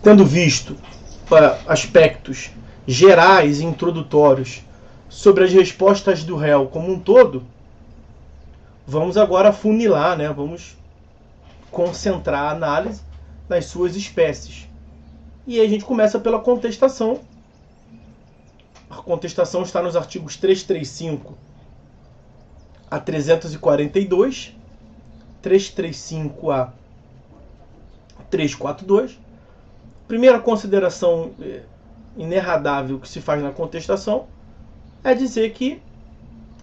Tendo visto aspectos gerais e introdutórios sobre as respostas do réu como um todo, vamos agora funilar, né? Vamos concentrar a análise nas suas espécies. E aí a gente começa pela contestação. A contestação está nos artigos 335 a 342, 335 a 342. Primeira consideração inerradável que se faz na contestação é dizer que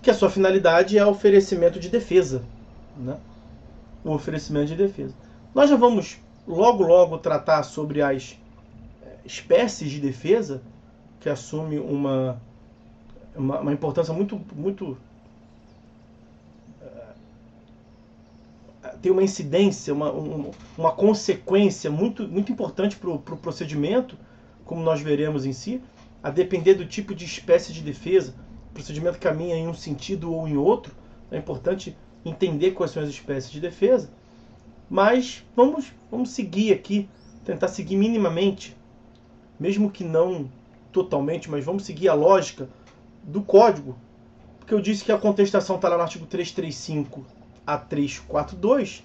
a sua finalidade é o oferecimento de defesa, né? O oferecimento de defesa. Nós já vamos logo tratar sobre as espécies de defesa, que assume uma importância muito tem uma incidência, uma consequência muito importante para o procedimento, como nós veremos em si, a depender do tipo de espécie de defesa. O procedimento caminha em um sentido ou em outro, é importante entender quais são as espécies de defesa, mas vamos seguir aqui, tentar seguir minimamente, mesmo que não totalmente, mas vamos seguir a lógica do código, porque eu disse que a contestação está lá no artigo 335 a 342,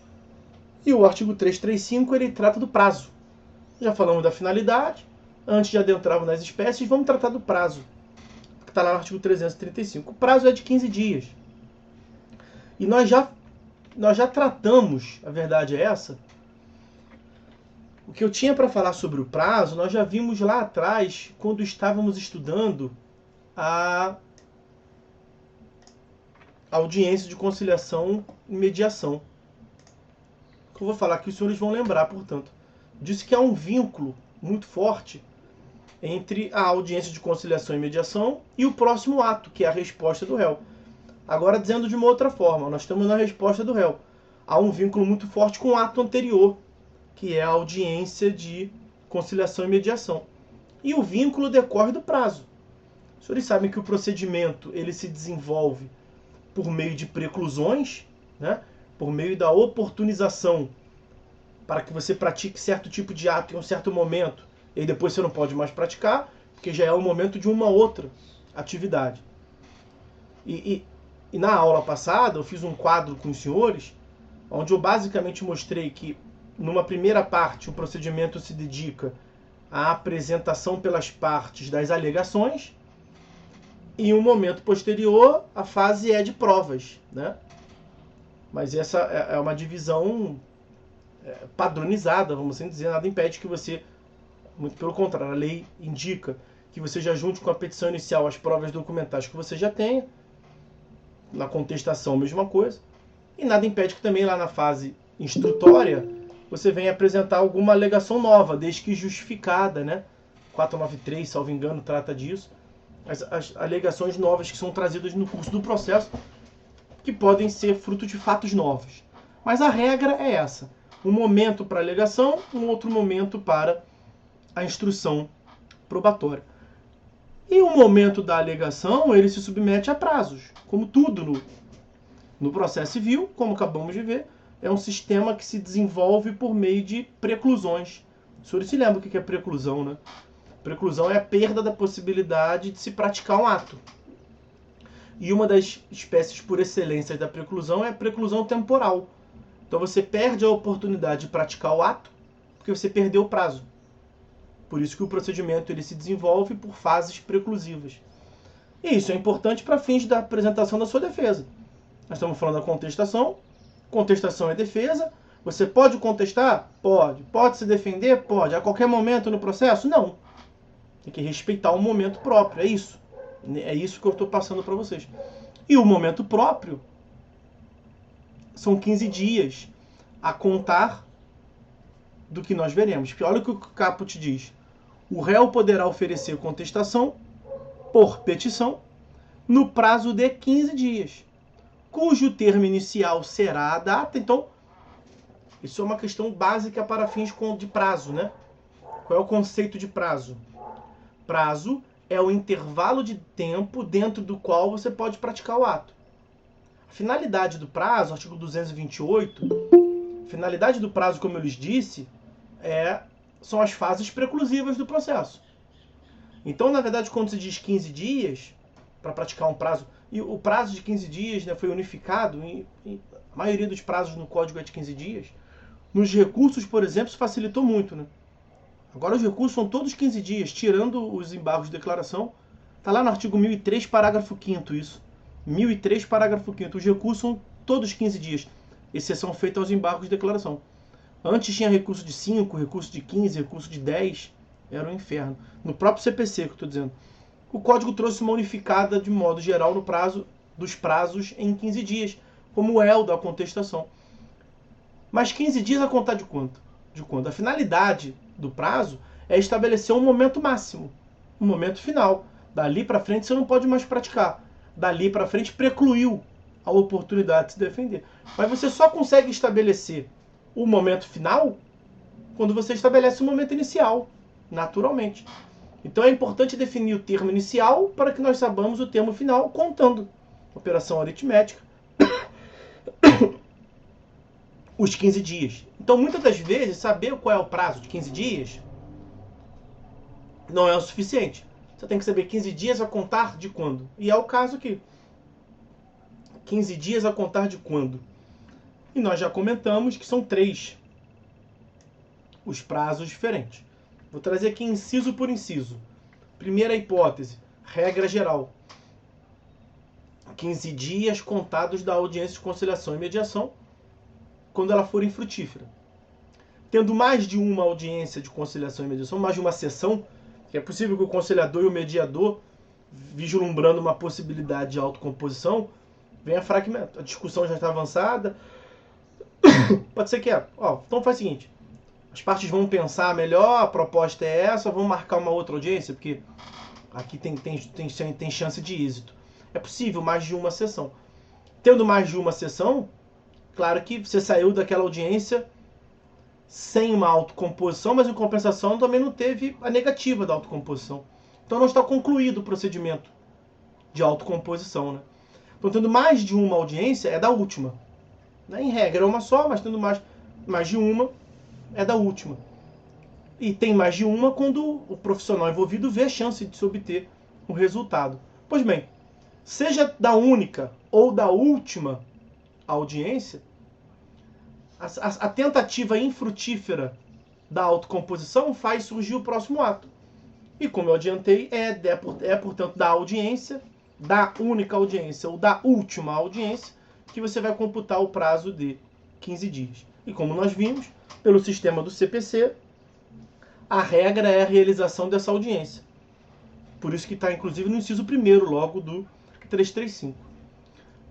e o artigo 335 ele trata do prazo. Já falamos da finalidade, antes de adentrarmos nas espécies, vamos tratar do prazo, que está lá no artigo 335. O prazo é de 15 dias. E nós já tratamos, a verdade é essa, o que eu tinha para falar sobre o prazo, nós já vimos lá atrás, quando estávamos estudando a audiência de conciliação e mediação. Que eu vou falar que os senhores vão lembrar, portanto. Disse que há um vínculo muito forte entre a audiência de conciliação e mediação e o próximo ato, que é a resposta do réu. Agora, dizendo de uma outra forma, nós estamos na resposta do réu. Há um vínculo muito forte com o ato anterior, que é a audiência de conciliação e mediação. E o vínculo decorre do prazo. Os senhores sabem que o procedimento ele se desenvolve por meio de preclusões, né? Por meio da oportunização, para que você pratique certo tipo de ato em um certo momento, e depois você não pode mais praticar, porque já é o momento de uma outra atividade. E na aula passada eu fiz um quadro com os senhores, onde eu basicamente mostrei que numa primeira parte o procedimento se dedica à apresentação pelas partes das alegações, e em um momento posterior a fase é de provas, né? Mas essa é uma divisão padronizada, vamos assim dizer. Nada impede que você, muito pelo contrário, a lei indica que você já junte com a petição inicial as provas documentais que você já tenha. Na contestação, a mesma coisa. E nada impede que também lá na fase instrutória você venha apresentar alguma alegação nova, desde que justificada, né? 493, salvo engano, trata disso. As alegações novas que são trazidas no curso do processo, que podem ser fruto de fatos novos. Mas a regra é essa. Um momento para alegação, um outro momento para a instrução probatória. E o momento da alegação, ele se submete a prazos. Como tudo no processo civil, como acabamos de ver, é um sistema que se desenvolve por meio de preclusões. O senhor se lembra o que é preclusão, né? Preclusão é a perda da possibilidade de se praticar um ato. E uma das espécies por excelência da preclusão é a preclusão temporal. Então você perde a oportunidade de praticar o ato porque você perdeu o prazo. Por isso que o procedimento ele se desenvolve por fases preclusivas. E isso é importante para fins da apresentação da sua defesa. Nós estamos falando da contestação. Contestação é defesa. Você pode contestar? Pode. Pode se defender? Pode. A qualquer momento no processo? Não. Tem que respeitar o momento próprio. É isso. É isso que eu estou passando para vocês. E o momento próprio são 15 dias a contar do que nós veremos. Porque olha o que o caput diz. O réu poderá oferecer contestação por petição no prazo de 15 dias, cujo termo inicial será a data. Então, isso é uma questão básica para fins de prazo, né? Qual é o conceito de prazo? Prazo é o intervalo de tempo dentro do qual você pode praticar o ato. A finalidade do prazo, artigo 228, finalidade do prazo, como eu lhes disse, são as fases preclusivas do processo. Então, na verdade, quando se diz 15 dias para praticar um prazo, e o prazo de 15 dias, né, foi unificado, a maioria dos prazos no código é de 15 dias, nos recursos, por exemplo, isso facilitou muito, né? Agora os recursos são todos 15 dias, tirando os embargos de declaração. Está lá no artigo 1003, parágrafo 5º isso. 1003, parágrafo 5º. Os recursos são todos 15 dias, exceção feita aos embargos de declaração. Antes tinha recurso de 5, recurso de 15, recurso de 10. Era um inferno. No próprio CPC que eu estou dizendo. O código trouxe uma unificada, de modo geral, no prazo dos prazos em 15 dias, como é o da contestação. Mas 15 dias a contar de quanto? A finalidade do prazo é estabelecer um momento máximo, um momento final. Dali para frente você não pode mais praticar. Dali para frente precluiu a oportunidade de se defender. Mas você só consegue estabelecer o momento final quando você estabelece o momento inicial, naturalmente. Então é importante definir o termo inicial para que nós saibamos o termo final, contando operação aritmética, os 15 dias. Então, muitas das vezes, saber qual é o prazo de 15 dias não é o suficiente. Você tem que saber 15 dias a contar de quando. E é o caso aqui. 15 dias a contar de quando. E nós já comentamos que são 3 os prazos diferentes. Vou trazer aqui inciso por inciso. Primeira hipótese, regra geral. 15 dias contados da audiência de conciliação e mediação, quando ela for infrutífera. Tendo mais de uma audiência de conciliação e mediação, mais de uma sessão, é possível que o conciliador e o mediador, vislumbrando uma possibilidade de autocomposição, venha fragmento. A discussão já está avançada. Pode ser que então faz o seguinte, as partes vão pensar melhor, a proposta é essa, vão marcar uma outra audiência, porque aqui tem chance de êxito. É possível mais de uma sessão. Tendo mais de uma sessão, claro que você saiu daquela audiência sem uma autocomposição, mas em compensação também não teve a negativa da autocomposição. Então não está concluído o procedimento de autocomposição, né? Então, tendo mais de uma audiência, é da última. Em regra é uma só, mas tendo mais de uma, é da última. E tem mais de uma quando o profissional envolvido vê a chance de se obter um resultado. Pois bem, seja da única ou da última audiência, a tentativa infrutífera da autocomposição faz surgir o próximo ato. E como eu adiantei, portanto, da audiência, da única audiência ou da última audiência, que você vai computar o prazo de 15 dias. E como nós vimos, pelo sistema do CPC, a regra é a realização dessa audiência. Por isso que está, inclusive, no inciso 1º, logo do 335.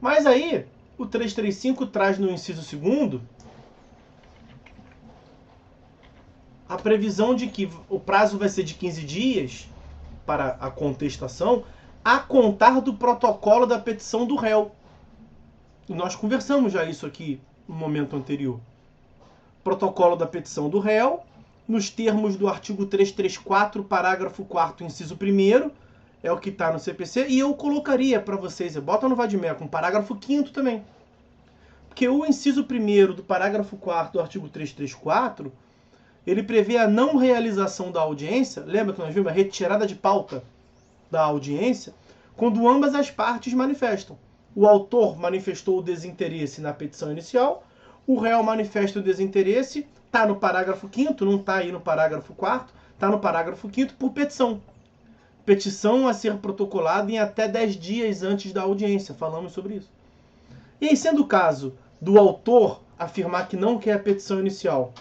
Mas aí, o 335 traz no inciso 2º a previsão de que o prazo vai ser de 15 dias para a contestação, a contar do protocolo da petição do réu. E nós conversamos já isso aqui no momento anterior. Protocolo da petição do réu, nos termos do artigo 334, parágrafo 4º, inciso 1º, é o que está no CPC, e eu colocaria para vocês, bota no Vadimeco, um parágrafo 5º também. Porque o inciso 1º do parágrafo 4º do artigo 334, ele prevê a não realização da audiência, lembra que nós vimos a retirada de pauta da audiência, quando ambas as partes manifestam. O autor manifestou o desinteresse na petição inicial, o réu manifesta o desinteresse, está no parágrafo 5º, não está aí no parágrafo 4º, está no parágrafo 5º por petição. Petição a ser protocolada em até 10 dias antes da audiência, falamos sobre isso. E aí, sendo o caso do autor afirmar que não quer a petição inicial,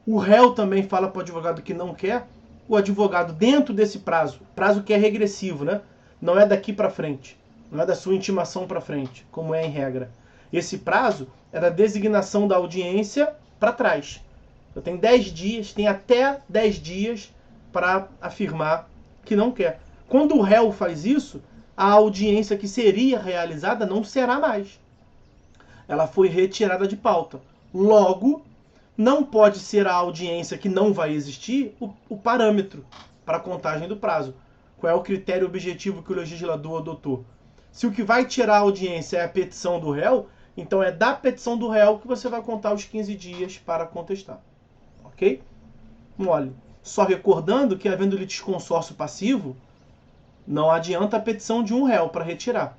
o réu também fala para o advogado que não quer, o advogado, dentro desse prazo que é regressivo, né? Não é daqui para frente, não é da sua intimação para frente, como é em regra. Esse prazo é da designação da audiência para trás. Eu tenho 10 dias, tem até 10 dias para afirmar que não quer. Quando o réu faz isso, a audiência que seria realizada não será mais. Ela foi retirada de pauta. Logo, não pode ser a audiência que não vai existir o parâmetro para a contagem do prazo. Qual é o critério objetivo que o legislador adotou? Se o que vai tirar a audiência é a petição do réu, então é da petição do réu que você vai contar os 15 dias para contestar. Ok? mole. Só recordando que, havendo litisconsórcio passivo, não adianta a petição de um réu para retirar.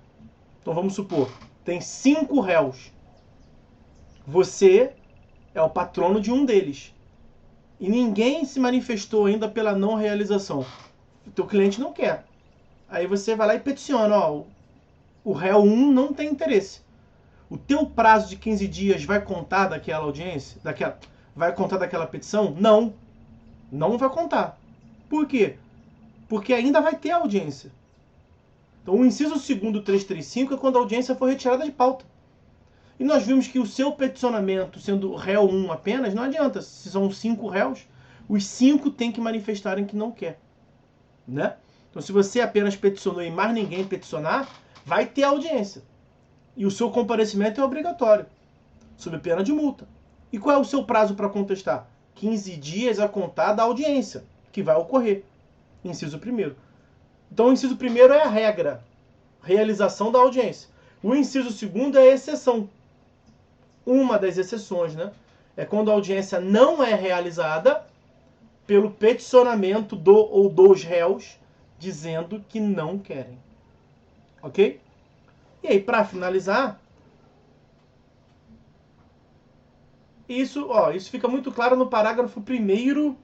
Então vamos supor, tem 5 réus. Você é o patrono de um deles. E ninguém se manifestou ainda pela não realização. O teu cliente não quer. Aí você vai lá e peticiona, ó, o réu 1 não tem interesse. O teu prazo de 15 dias vai contar daquela audiência? Vai contar daquela petição? Não. Não vai contar. Por quê? Porque ainda vai ter audiência. Então o inciso 2º do 335 é quando a audiência for retirada de pauta. E nós vimos que o seu peticionamento, sendo réu 1 apenas, não adianta. Se são 5 réus, os 5 têm que manifestarem que não quer. Né? Então se você apenas peticionou e mais ninguém peticionar, vai ter audiência. E o seu comparecimento é obrigatório, sob pena de multa. E qual é o seu prazo para contestar? 15 dias a contar da audiência, que vai ocorrer. Inciso 1º. Então o inciso 1º é a regra, realização da audiência. O inciso 2º é a exceção. Uma das exceções, né? É quando a audiência não é realizada pelo peticionamento do ou dos réus, dizendo que não querem. Ok? E aí, para finalizar, isso fica muito claro no parágrafo 1º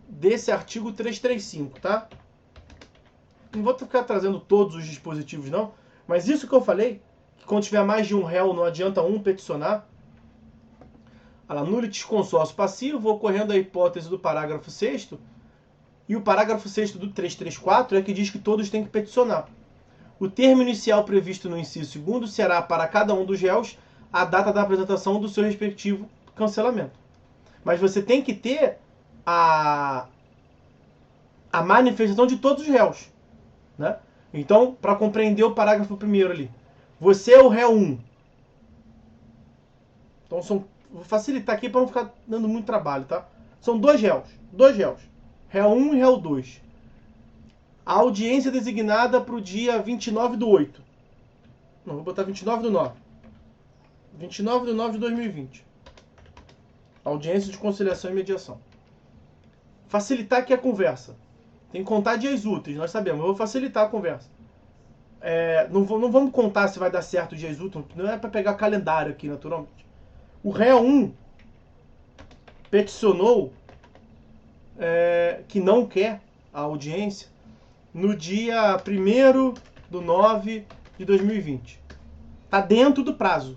desse artigo 335, tá? Não vou ficar trazendo todos os dispositivos, não, mas isso que eu falei, que quando tiver mais de um réu, não adianta um peticionar, no litisconsórcio passivo, ocorrendo a hipótese do parágrafo 6º, e o parágrafo 6º do 334 é que diz que todos têm que peticionar. O termo inicial previsto no inciso 2º será para cada um dos réus a data da apresentação do seu respectivo cancelamento. Mas você tem que ter a manifestação de todos os réus. Né? Então, para compreender o parágrafo 1º ali, você é o réu 1. Então, vou facilitar aqui para não ficar dando muito trabalho, tá? São 2 réus. 2 réus. Réu 1 e réu 2. A audiência designada para o dia 29/8. Não, vou botar 29/9. 29/9 de 2020. Audiência de conciliação e mediação. Facilitar aqui a conversa. Tem que contar dias úteis, nós sabemos. Eu vou facilitar a conversa. Não vamos contar se vai dar certo os dias úteis. Não é para pegar calendário aqui, naturalmente. O réu 1 peticionou que não quer a audiência no dia 1/9 de 2020. Está dentro do prazo.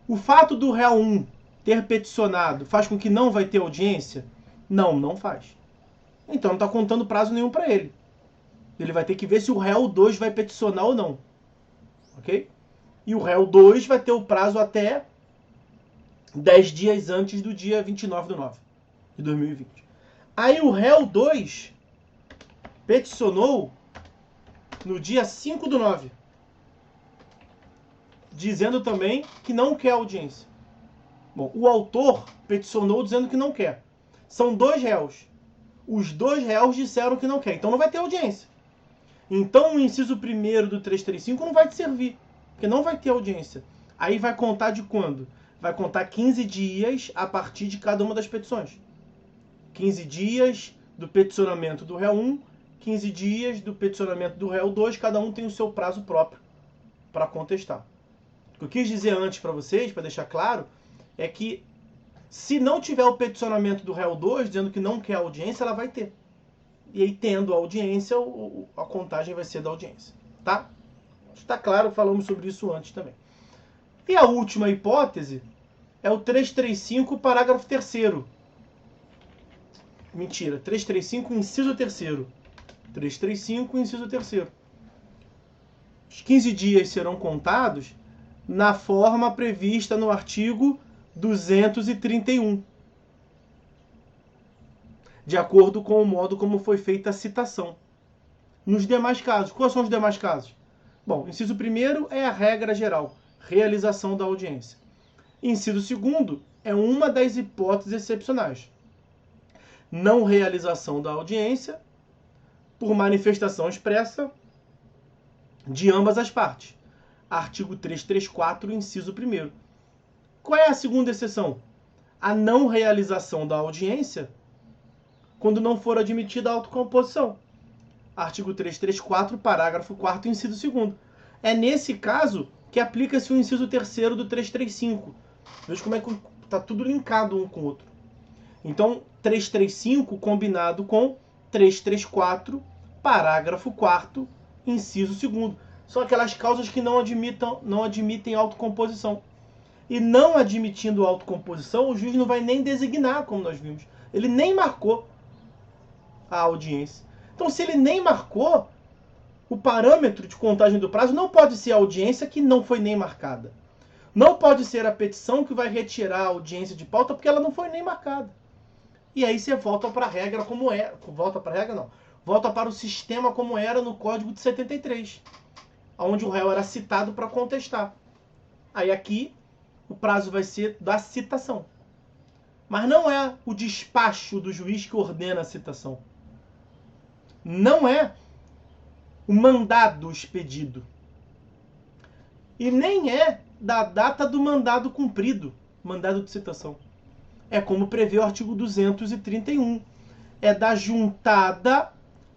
O fato do réu 1 ter peticionado faz com que não vai ter audiência? Não, não faz. Então não está contando prazo nenhum para ele. Ele vai ter que ver se o réu 2 vai peticionar ou não. Ok? E o réu 2 vai ter o prazo até 10 dias antes do dia 29/9 de 2020. Aí o réu 2 peticionou no dia 5/9, dizendo também que não quer audiência. Bom, o autor peticionou dizendo que não quer. São 2 réus. Os 2 réus disseram que não quer. Então não vai ter audiência. Então o inciso 1º do 335 não vai te servir, porque não vai ter audiência. Aí vai contar de quando? Vai contar 15 dias a partir de cada uma das petições. 15 dias do peticionamento do réu 1, 15 dias do peticionamento do réu 2, cada um tem o seu prazo próprio para contestar. O que eu quis dizer antes para vocês, para deixar claro, é que se não tiver o peticionamento do réu 2, dizendo que não quer audiência, ela vai ter. E aí, tendo a audiência, a contagem vai ser da audiência. Tá? Está claro, falamos sobre isso antes também. E a última hipótese é o 335, parágrafo 3º. Mentira, 335, inciso 3º. 335, inciso 3º. Os 15 dias serão contados na forma prevista no artigo 231, de acordo com o modo como foi feita a citação. Nos demais casos, quais são os demais casos? Bom, inciso 1º é a regra geral, realização da audiência. Inciso 2º é uma das hipóteses excepcionais. Não realização da audiência por manifestação expressa de ambas as partes. Artigo 334, inciso 1º. Qual é a segunda exceção? a não realização da audiência quando não for admitida a autocomposição. Artigo 334, parágrafo 4º, inciso 2º. É nesse caso que aplica-se o inciso 3º do 335. Veja como é que está tudo linkado um com o outro. Então, 335 combinado com 334, parágrafo 4º, inciso 2º. São aquelas causas que não admitem autocomposição. E não admitindo autocomposição, o juiz não vai nem designar, como nós vimos. Ele nem marcou a audiência. Então, se ele nem marcou, o parâmetro de contagem do prazo não pode ser a audiência que não foi nem marcada. Não pode ser a petição que vai retirar a audiência de pauta porque ela não foi nem marcada. E aí você volta para a regra como é. Volta para a regra, não. Volta para o sistema como era no Código de 73, onde o réu era citado para contestar. Aí aqui o prazo vai ser da citação. Mas não é o despacho do juiz que ordena a citação. Não é o mandado expedido. E nem é da data do mandado cumprido, mandado de citação. É como prevê o artigo 231. É da juntada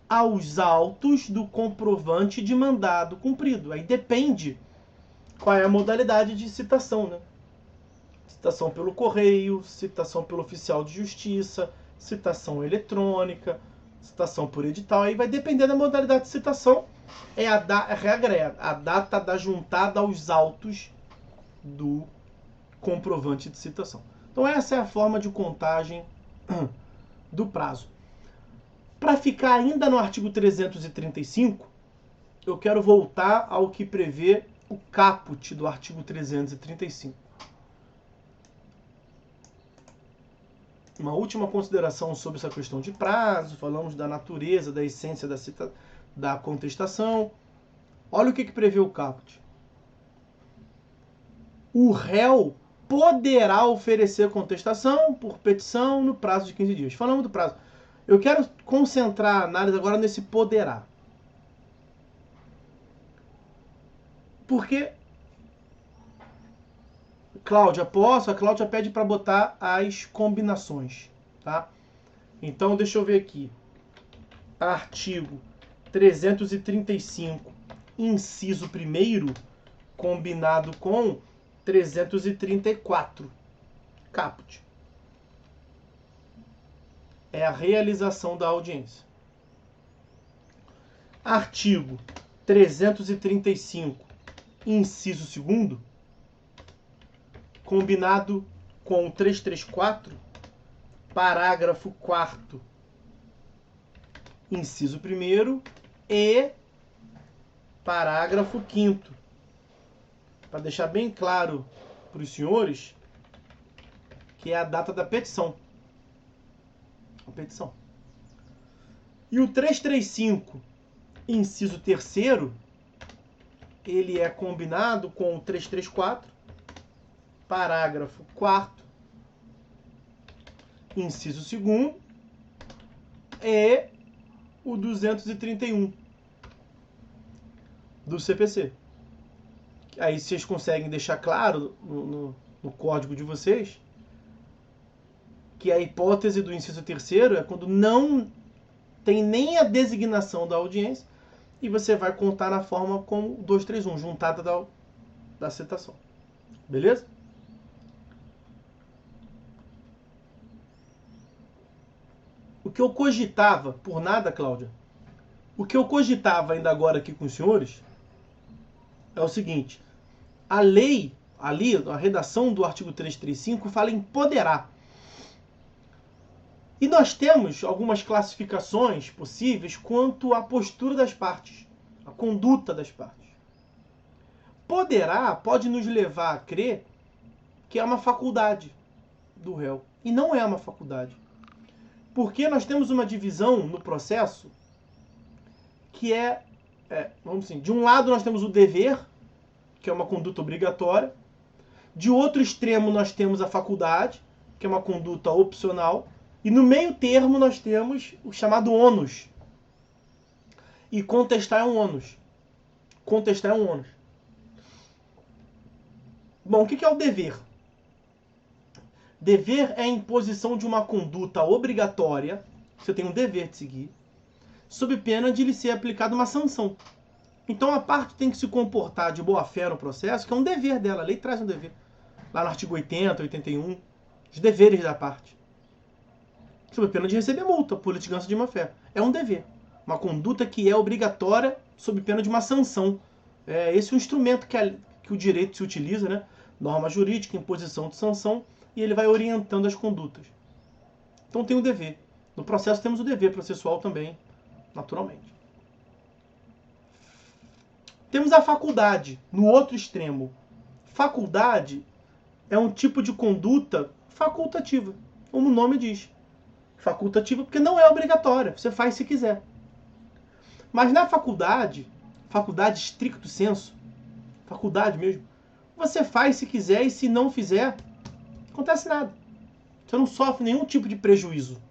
aos autos do comprovante de mandado cumprido. Aí depende qual é a modalidade de citação, né? Citação pelo correio, citação pelo oficial de justiça, citação eletrônica, citação por edital. Aí vai depender da modalidade de citação. A regra é a data da juntada aos autos do comprovante de citação. Então essa é a forma de contagem do prazo. Para ficar ainda no artigo 335, eu quero voltar ao que prevê o caput do artigo 335. Uma última consideração sobre essa questão de prazo. Falamos da natureza, da essência da contestação. Olha o que prevê o caput. O réu poderá oferecer contestação por petição no prazo de 15 dias. Falamos do prazo. Eu quero concentrar a análise agora nesse poderá. Porque Cláudia, posso? A Cláudia pede para botar as combinações, tá? Então, deixa eu ver aqui. Artigo 335, inciso 1º, combinado com 334, caput. É a realização da audiência. Artigo 335, inciso 2º, combinado com 334, parágrafo 4º, inciso 1º e parágrafo 5º. Para deixar bem claro para os senhores que é a data da petição. A petição. E o 335, inciso 3º, ele é combinado com o 334, parágrafo 4º, inciso 2º, e o 231 do CPC. Aí vocês conseguem deixar claro no código de vocês que a hipótese do inciso 3º é quando não tem nem a designação da audiência e você vai contar na forma com 231, juntada da citação. Beleza? O que eu cogitava, por nada, Cláudia, o que eu cogitava ainda agora aqui com os senhores é o seguinte: a lei, ali, a redação do artigo 335 fala em poderá. E nós temos algumas classificações possíveis quanto à postura das partes, a conduta das partes. Poderá pode nos levar a crer que é uma faculdade do réu. E não é uma faculdade. Porque nós temos uma divisão no processo que vamos assim, de um lado nós temos o dever, que é uma conduta obrigatória. De outro extremo nós temos a faculdade, que é uma conduta opcional. E no meio termo nós temos o chamado ônus. E contestar é um ônus. Contestar é um ônus. Bom, o que é o dever? Dever é a imposição de uma conduta obrigatória, você tem um dever de seguir, sob pena de lhe ser aplicada uma sanção. Então a parte tem que se comportar de boa fé no processo, que é um dever dela, a lei traz um dever. Lá no artigo 80, 81, os deveres da parte. Sob pena de receber multa por litigância de má fé. É um dever. Uma conduta que é obrigatória sob pena de uma sanção. Esse é o instrumento que o direito se utiliza, né? Norma jurídica, imposição de sanção, e ele vai orientando as condutas. Então tem o dever. No processo temos o dever processual também, naturalmente. Temos a faculdade, no outro extremo. Faculdade é um tipo de conduta facultativa, como o nome diz. Facultativa porque não é obrigatória, você faz se quiser. Mas na faculdade estricto sensu, faculdade mesmo, você faz se quiser e se não fizer, não acontece nada. Você não sofre nenhum tipo de prejuízo.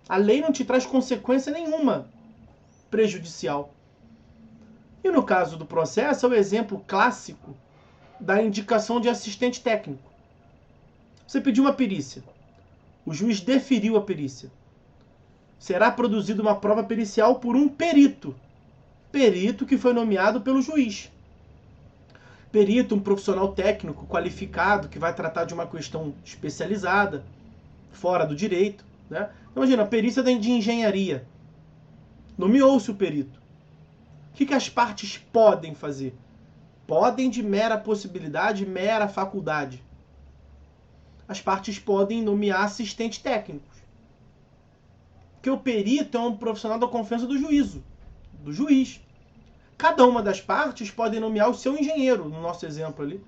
A lei não te traz consequência nenhuma prejudicial. E no caso do processo, é o exemplo clássico da indicação de assistente técnico. Você pediu uma perícia. O juiz deferiu a perícia. Será produzida uma prova pericial por um perito. Perito que foi nomeado pelo juiz. Perito, um profissional técnico qualificado que vai tratar de uma questão especializada, fora do direito, né? Imagina, a perícia de engenharia. Nomeou-se o perito. O que as partes podem fazer? Podem de mera possibilidade, mera faculdade. As partes podem nomear assistentes técnicos. Porque o perito é um profissional da confiança do juízo, do juiz. Cada uma das partes pode nomear o seu engenheiro, no nosso exemplo ali,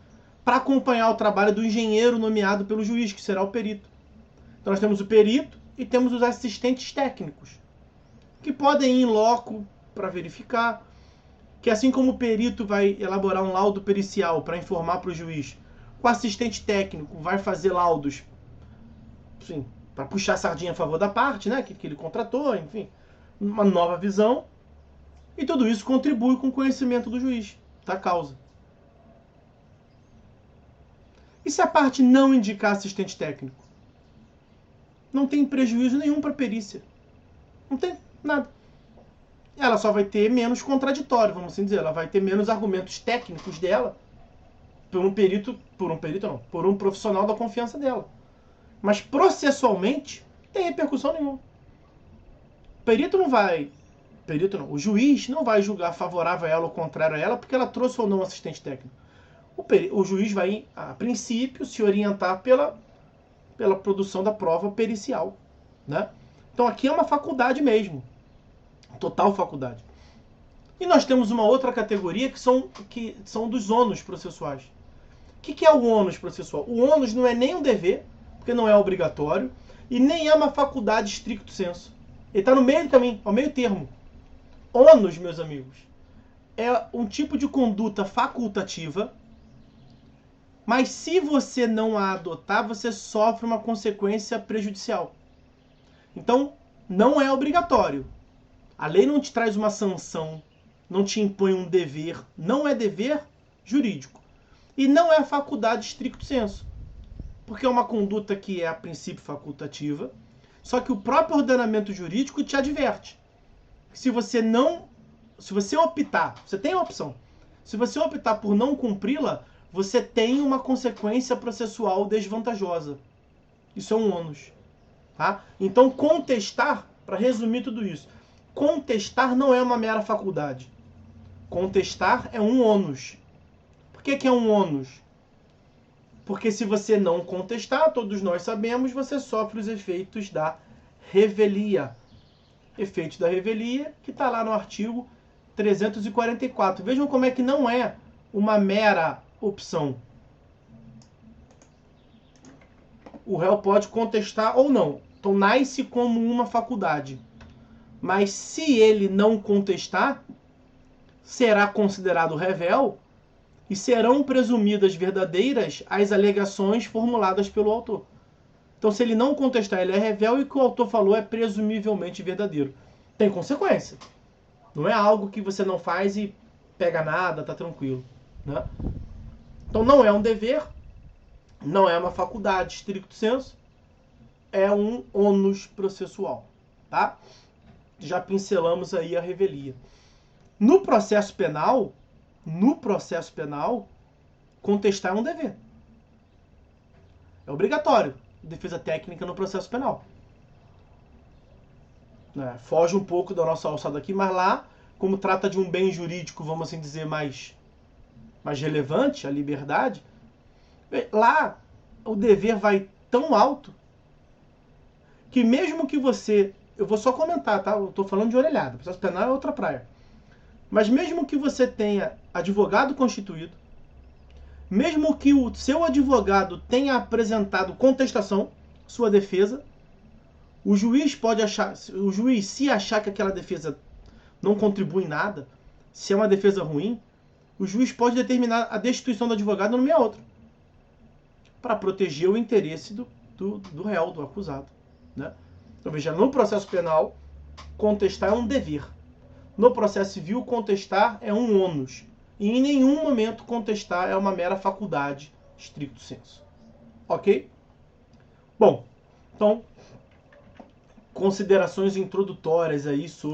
para acompanhar o trabalho do engenheiro nomeado pelo juiz, que será o perito. Então nós temos o perito e temos os assistentes técnicos, que podem ir em loco para verificar, que assim como o perito vai elaborar um laudo pericial para informar para o juiz, o assistente técnico vai fazer laudos, sim, para puxar a sardinha a favor da parte, né, que ele contratou, enfim, uma nova visão. E tudo isso contribui com o conhecimento do juiz, da causa. E se a parte não indicar assistente técnico? Não tem prejuízo nenhum para a perícia. Não tem nada. Ela só vai ter menos contraditório, vamos assim dizer. Ela vai ter menos argumentos técnicos dela por um profissional da confiança dela. Mas processualmente, não tem repercussão nenhuma. O juiz não vai julgar favorável a ela ou contrário a ela porque ela trouxe ou não assistente técnico. O juiz vai, a princípio, se orientar pela produção da prova pericial, né? Então aqui é uma faculdade mesmo. Total faculdade. E nós temos uma outra categoria que são dos ônus processuais. O que é o ônus processual? O ônus não é nem um dever, porque não é obrigatório, e nem é uma faculdade stricto sensu. Ele está no meio do caminho, ao meio termo. Ônus, meus amigos, é um tipo de conduta facultativa, mas se você não a adotar, você sofre uma consequência prejudicial. Então, não é obrigatório. A lei não te traz uma sanção, não te impõe um dever, não é dever jurídico. E não é faculdade stricto sensu, porque é uma conduta que é a princípio facultativa, só que o próprio ordenamento jurídico te adverte. Se você optar, você tem a opção, se você optar por não cumpri-la, você tem uma consequência processual desvantajosa. Isso é um ônus. Tá? Então contestar, para resumir tudo isso, contestar não é uma mera faculdade. Contestar é um ônus. Por que é um ônus? Porque se você não contestar, todos nós sabemos, você sofre os efeitos da revelia. Efeitos da revelia, que está lá no artigo 344. Vejam como é que não é uma mera opção. O réu pode contestar ou não. Então nasce como uma faculdade. Mas se ele não contestar, será considerado revel e serão presumidas verdadeiras as alegações formuladas pelo autor. Então, se ele não contestar, ele é revel e o que o autor falou é presumivelmente verdadeiro. Tem consequência. Não é algo que você não faz e pega nada, tá tranquilo, né? Então, não é um dever não é uma faculdade, stricto sensu, é um ônus processual, tá? Já pincelamos aí a revelia. No processo penal, contestar é um dever. É obrigatório, defesa técnica no processo penal. Foge um pouco da nossa alçada aqui, mas lá, como trata de um bem jurídico, vamos assim dizer, mais relevante, a liberdade, lá o dever vai tão alto que mesmo que você... Eu vou só comentar, tá? Eu tô falando de orelhada. O processo penal é outra praia. Mas mesmo que você tenha advogado constituído, mesmo que o seu advogado tenha apresentado contestação, sua defesa, o juiz pode achar... O juiz, se achar que aquela defesa não contribui em nada, se é uma defesa ruim, o juiz pode determinar a destituição do advogado e nomear outro, para proteger o interesse do réu, do acusado. Né? Então, veja, no processo penal, contestar é um dever. No processo civil, contestar é um ônus. E em nenhum momento contestar é uma mera faculdade, stricto sensu. Ok? Bom, então, considerações introdutórias aí sobre